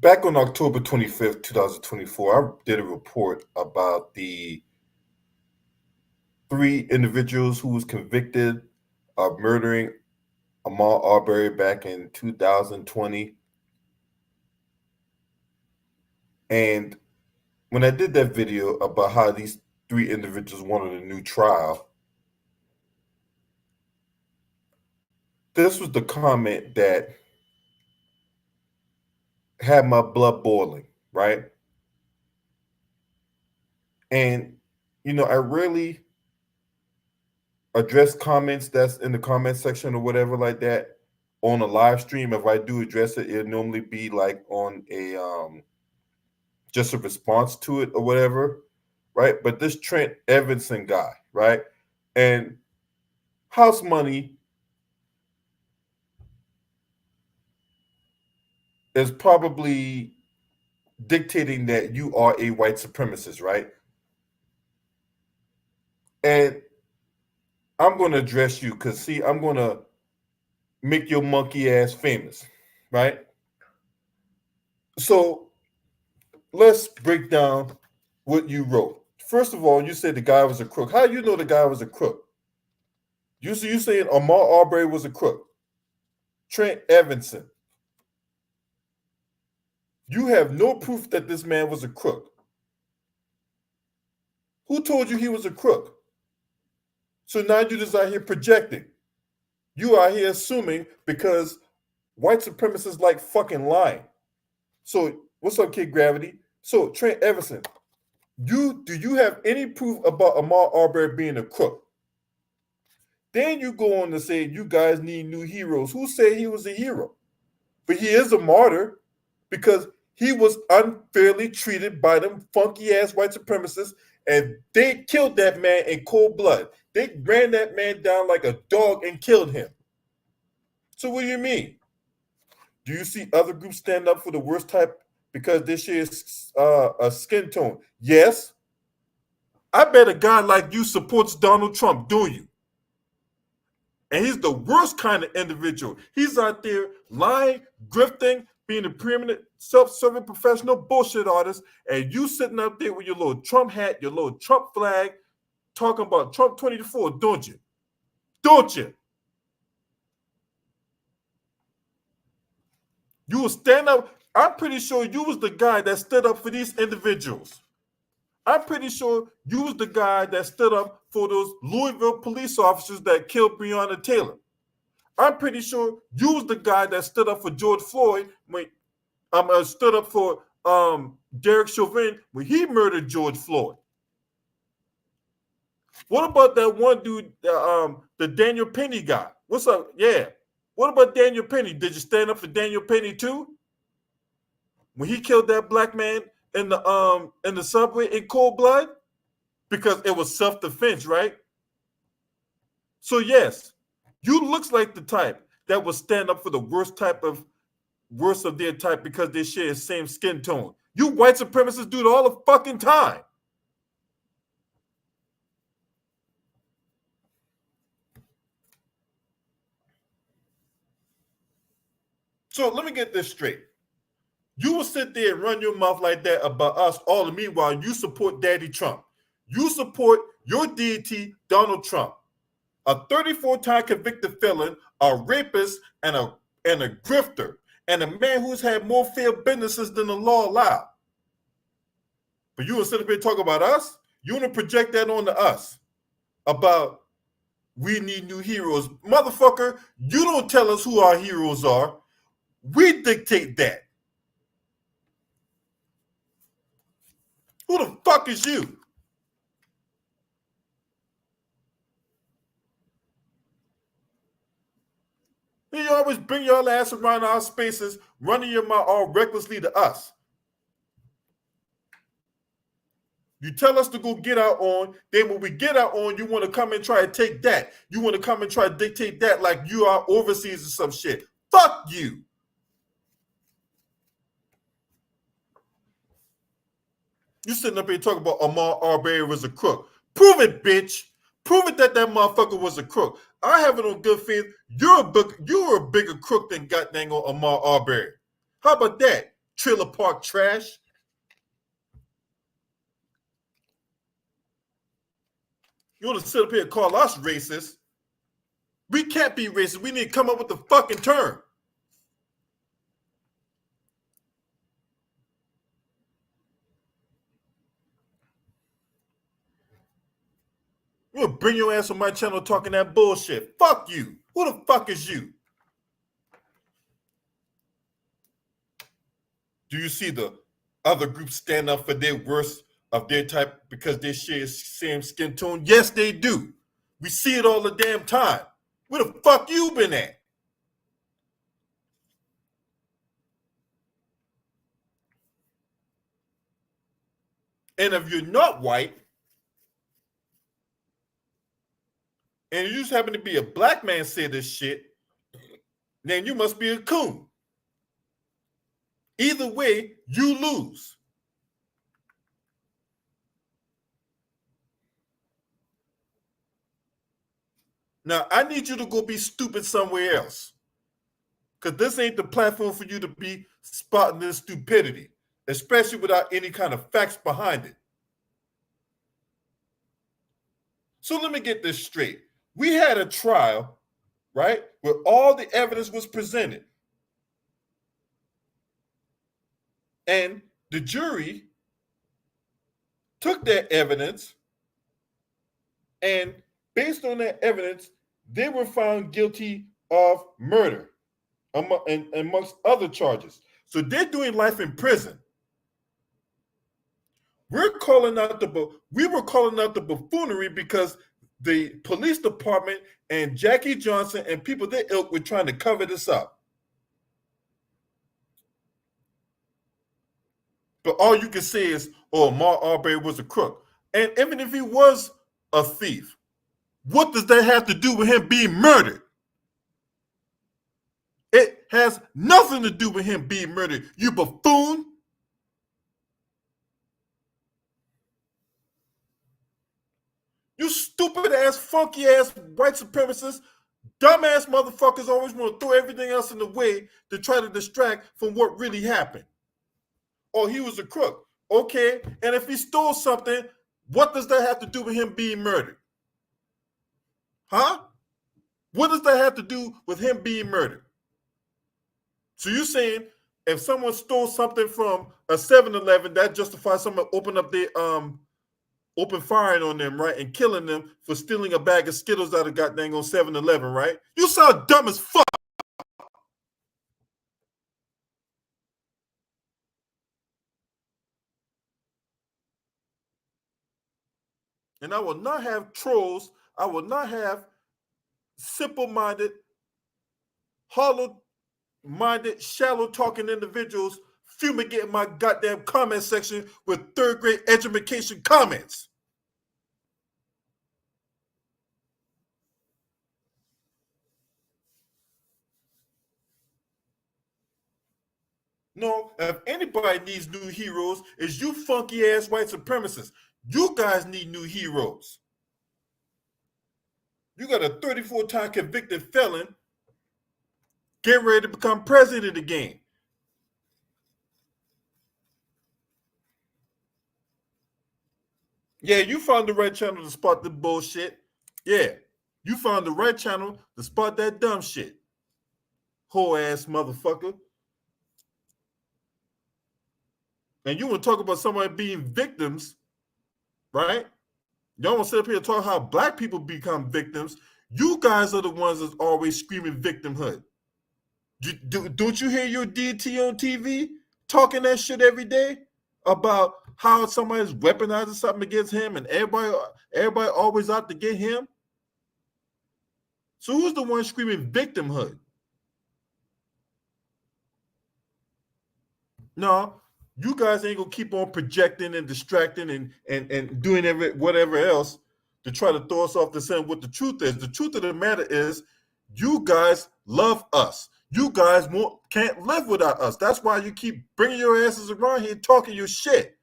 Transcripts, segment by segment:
Back on October 25th, 2024, I did a report about the three individuals who was convicted of murdering Ahmaud Arbery back in 2020. And when I did that video about how these three individuals wanted a new trial, this was the comment that had my blood boiling, right? And, I rarely address comments that's in the comment section or whatever like that on a live stream. If I do address it, it'll normally be like on a just a response to it or whatever, right? But this Trent Evanson guy, right? And house money is probably dictating that you are a white supremacist, right? And I'm going to address you because, see, I'm going to make your monkey ass famous, right? So let's break down what you wrote. First of all, you said the guy was a crook. How do you know the guy was a crook? You saying Ahmaud Arbery was a crook. Trent Evanson. You have no proof that this man was a crook. Who told you he was a crook? So now you just out here projecting. You are here assuming because white supremacists like fucking lying. So what's up, Kid Gravity? So Trent Evanson, do you have any proof about Ahmaud Arbery being a crook? Then you go on to say you guys need new heroes. Who said he was a hero? But he is a martyr because he was unfairly treated by them funky ass white supremacists, and they killed that man in cold blood. They ran that man down like a dog and killed him. So what do you mean? Do you see other groups stand up for the worst type because they share a skin tone? Yes. I bet a guy like you supports Donald Trump, do you? And he's the worst kind of individual. He's out there lying, grifting, being a preeminent, self-serving professional bullshit artist, and you sitting up there with your little Trump hat, your little Trump flag, talking about Trump 24, don't you? Don't you? You will stand up. I'm pretty sure you was the guy that stood up for these individuals. I'm pretty sure you was the guy that stood up for those Louisville police officers that killed Breonna Taylor. I'm pretty sure you was the guy that stood up for George Floyd when stood up for Derek Chauvin when he murdered George Floyd. What about that one dude, the Daniel Penny guy? What's up? Yeah. What about Daniel Penny? Did you stand up for Daniel Penny too? When he killed that black man in the subway in cold blood? Because it was self-defense, right? So yes, you looks like the type that would stand up for the worst of their type because they share the same skin tone. You white supremacists do it all the fucking time. So let me get this straight. You will sit there and run your mouth like that about us all the meanwhile you support Daddy Trump. You support your deity, Donald Trump, a 34-time convicted felon, a rapist, and a grifter, and a man who's had more failed businesses than the law allowed. But you will sit up here and talk about us? You want to project that onto us about we need new heroes. Motherfucker, you don't tell us who our heroes are. We dictate that. Who the fuck is you? You always bring your ass around our spaces, running your mouth all recklessly to us. You tell us to go get our own. Then when we get our own, you want to come and try to take that. You want to come and try to dictate that like you are overseas or some shit. Fuck you. You sitting up here talking about Ahmaud Arbery was a crook. Prove it, bitch. Prove it that motherfucker was a crook. I have it on good faith. You're a bigger crook than goddamn Ahmaud Arbery. How about that? trailer park trash. You want to sit up here and call us racist? We can't be racist. We need to come up with the fucking term. You'll bring your ass on my channel talking that bullshit. Fuck you. Who the fuck is you? Do you see the other groups stand up for their worst of their type because they share same skin tone? Yes, they do. We see it all the damn time. Where the fuck you been at? And if you're not white, and you just happen to be a black man say this shit, then you must be a coon. Either way, you lose. Now, I need you to go be stupid somewhere else. Because this ain't the platform for you to be spotting this stupidity, especially without any kind of facts behind it. So let me get this straight. We had a trial, right, where all the evidence was presented. And the jury took that evidence, and based on that evidence, they were found guilty of murder, amongst other charges. So they're doing life in prison. We were calling out the buffoonery because the police department and Jackie Johnson and people they ilk were trying to cover this up. But all you can say is, oh, Ahmaud Arbery was a crook. And even if he was a thief, what does that have to do with him being murdered? It has nothing to do with him being murdered, you buffoon. You stupid ass, funky ass, white supremacist, dumbass motherfuckers always want to throw everything else in the way to try to distract from what really happened. Oh, he was a crook. Okay, and if he stole something, what does that have to do with him being murdered? Huh? What does that have to do with him being murdered? So you're saying if someone stole something from a 7-Eleven, that justifies someone open firing on them, right, and killing them for stealing a bag of Skittles out of goddamn on 7-Eleven, right? You sound dumb as fuck. And I will not have trolls. I will not have simple-minded, hollow-minded, shallow-talking individuals fumigating my goddamn comment section with third-grade education comments. No, if anybody needs new heroes, it's you funky-ass white supremacists. You guys need new heroes. You got a 34-time convicted felon getting ready to become president again. Yeah, you found the right channel to spot the bullshit. Yeah, you found the right channel to spot that dumb shit. Whole ass motherfucker. And you want to talk about somebody being victims, right? Y'all want to sit up here and talk how black people become victims. You guys are the ones that's always screaming victimhood. Don't you hear your DT on TV talking that shit every day about how somebody's weaponizing something against him and everybody always out to get him? So who's the one screaming victimhood? No, you guys ain't gonna keep on projecting and distracting and doing whatever else to try to throw us off the scent. What the truth is, the truth of the matter is, you guys love us. You guys can't live without us. That's why you keep bringing your asses around here talking your shit.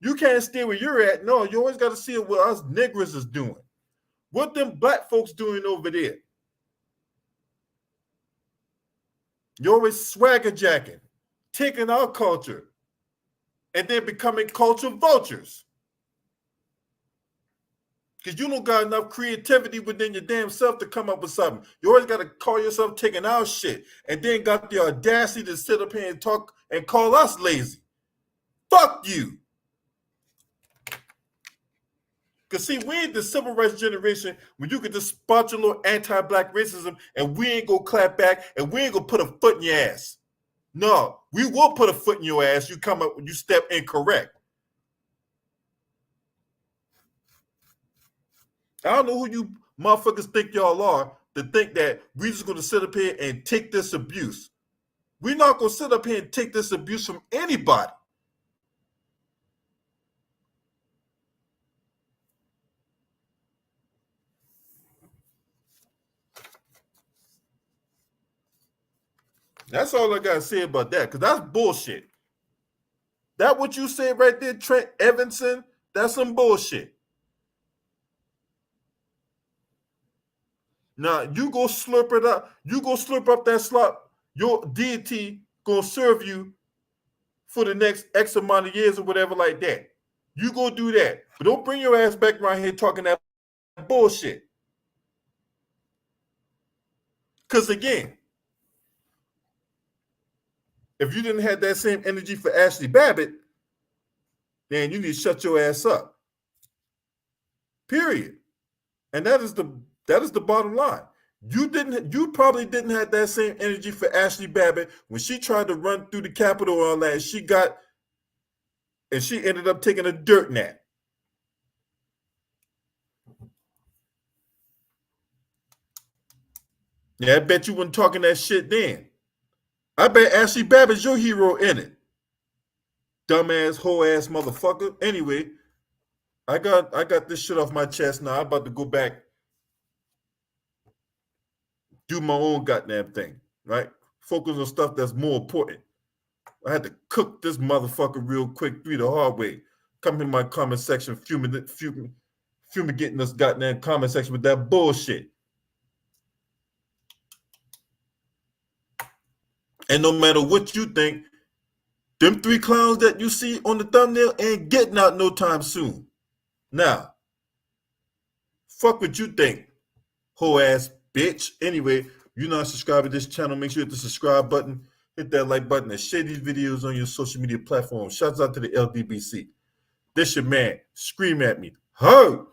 You can't stay where you're at. No, you always got to see what us niggers is doing. What them black folks doing over there? You're always swagger jacking. taking our culture and then becoming culture vultures. Because you don't got enough creativity within your damn self to come up with something. You always got to call yourself taking our shit and then got the audacity to sit up here and talk and call us lazy. Fuck you. Because see, we ain't the civil rights generation when you can just spot your little anti-black racism and we ain't gonna clap back and we ain't gonna put a foot in your ass. No, we will put a foot in your ass. You come up when you step incorrect. I don't know who you motherfuckers think y'all are to think that we just gonna sit up here and take this abuse. We're not gonna sit up here and take this abuse from anybody. That's all I gotta say about that, because that's bullshit. That what you said right there, Trent Evanson, that's some bullshit. Now you go slurp it up. You go slurp up that slop. Your deity gonna serve you for the next X amount of years or whatever like that. You go do that. But don't bring your ass back around here talking that bullshit. Because again, if you didn't have that same energy for Ashley Babbitt, then you need to shut your ass up. Period. And that is the bottom line. You probably didn't have that same energy for Ashley Babbitt when she tried to run through the Capitol and all that. She ended up taking a dirt nap. Yeah, I bet you weren't talking that shit then. I bet Ashley Babbitt's your hero in it. Dumbass, whole ass motherfucker. Anyway, I got this shit off my chest now. I'm about to go back, do my own goddamn thing, right? Focus on stuff that's more important. I had to cook this motherfucker real quick through the hard way. Come in my comment section, fumigating this goddamn comment section with that bullshit. And no matter what you think, them 3 clowns that you see on the thumbnail ain't getting out no time soon. Now, fuck what you think, whole ass bitch. Anyway, you're not subscribed to this channel, make sure you hit the subscribe button, hit that like button, and share these videos on your social media platforms. Shouts out to the LDBC. This your man. Scream at me. Ho!